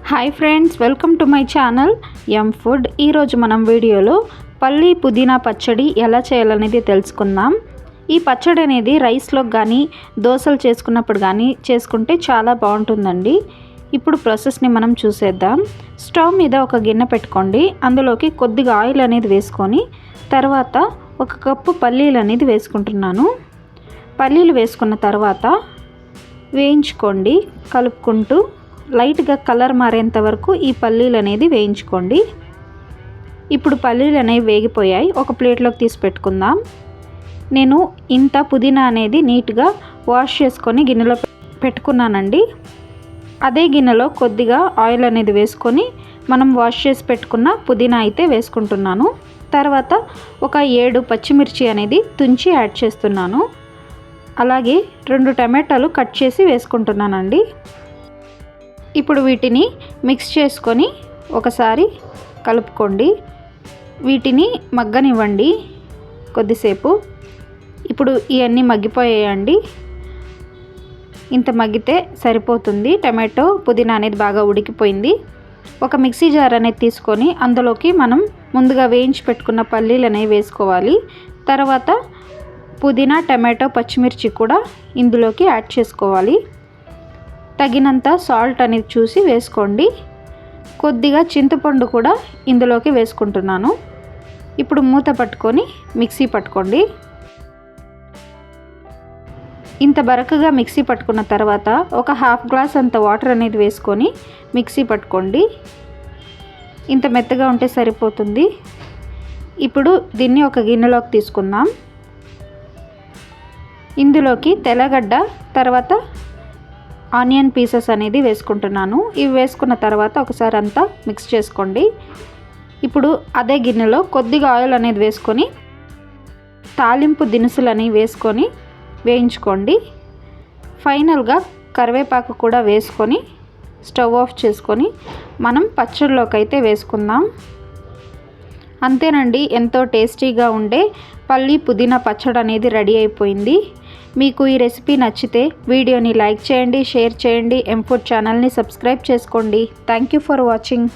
Hi friends, welcome to my channel M food. ఈరోజు మనం వీడియోలో పల్లి పుదీనా పచ్చడి ఎలా చేయాలనేది తెలుసుకుందాం. ఈ పచ్చడి అనేది రైస్లోకి కానీ దోశలు చేసుకున్నప్పుడు కానీ చేసుకుంటే చాలా బాగుంటుందండి. ఇప్పుడు ప్రాసెస్ని మనం చూసేద్దాం. స్టవ్ మీద ఒక గిన్నె పెట్టుకోండి. అందులోకి కొద్దిగా ఆయిల్ అనేది వేసుకొని తర్వాత 1 కప్పు పల్లీలు అనేది వేసుకుంటున్నాను. పల్లీలు వేసుకున్న తర్వాత వేయించుకోండి. కలుపుకుంటూ లైట్గా కలర్ మారేంత వరకు ఈ పల్లీలు అనేది వేయించుకోండి. ఇప్పుడు పల్లీలు అనేవి వేగిపోయాయి. ఒక ప్లేట్లోకి తీసి పెట్టుకుందాం. నేను ఇంత పుదీనా అనేది నీట్గా వాష్ చేసుకొని గిన్నెలో పెట్టుకున్నానండి. అదే గిన్నెలో కొద్దిగా ఆయిల్ అనేది వేసుకొని మనం వాష్ చేసి పెట్టుకున్న పుదీనా అయితే వేసుకుంటున్నాను. తర్వాత ఒక 7 పచ్చిమిర్చి అనేది తుంచి యాడ్ చేస్తున్నాను. అలాగే 2 టమాటాలు కట్ చేసి వేసుకుంటున్నానండి. ఇప్పుడు వీటిని మిక్స్ చేసుకొని ఒకసారి కలుపుకోండి. వీటిని మగ్గనివ్వండి కొద్దిసేపు. ఇప్పుడు ఇవన్నీ మగ్గిపోయాయండి. ఇంత మగ్గితే సరిపోతుంది. టమాటో పుదీనా అనేది బాగా ఉడికిపోయింది. ఒక మిక్సీ జార్ అనేది తీసుకొని అందులోకి మనం ముందుగా వేయించి పెట్టుకున్న పల్లీలు అనేవి వేసుకోవాలి. తర్వాత పుదీనా, టమాటో, పచ్చిమిర్చి కూడా ఇందులోకి యాడ్ చేసుకోవాలి. తగినంత సాల్ట్ అనేది చూసి వేసుకోండి. కొద్దిగా చింతపండు కూడా ఇందులోకి వేసుకుంటున్నాను. ఇప్పుడు మూత పట్టుకొని మిక్సీ పట్టుకోండి. ఇంత బరకగా మిక్సీ పట్టుకున్న తర్వాత ఒక 1/2 గ్లాస్ అంత వాటర్ అనేది వేసుకొని మిక్సీ పట్టుకోండి. ఇంత మెత్తగా ఉంటే సరిపోతుంది. ఇప్పుడు దీన్ని ఒక గిన్నెలోకి తీసుకుందాం. ఇందులోకి తెల్లగడ్డ, తర్వాత ఆనియన్ పీసెస్ అనేది వేసుకుంటున్నాను. ఇవి వేసుకున్న తర్వాత ఒకసారి అంతా మిక్స్ చేసుకోండి. ఇప్పుడు అదే గిన్నెలో కొద్దిగా ఆయిల్ అనేది వేసుకొని తాలింపు దినుసులని వేసుకొని వేయించుకోండి. ఫైనల్గా కరివేపాకు కూడా వేసుకొని స్టవ్ ఆఫ్ చేసుకొని మనం పచ్చడిలోకి అయితే వేసుకుందాం. అంతేనండి, ఎంతో టేస్టీగా ఉండే పల్లి పుదీనా పచ్చడి అనేది రెడీ అయిపోయింది. మీకు ఈ రెసిపీ నచ్చితే వీడియోని లైక్ చేయండి, షేర్ చేయండి, ఎం ఫుడ్ ఛానల్ని సబ్స్క్రైబ్ చేసుకోండి. Thank you for watching.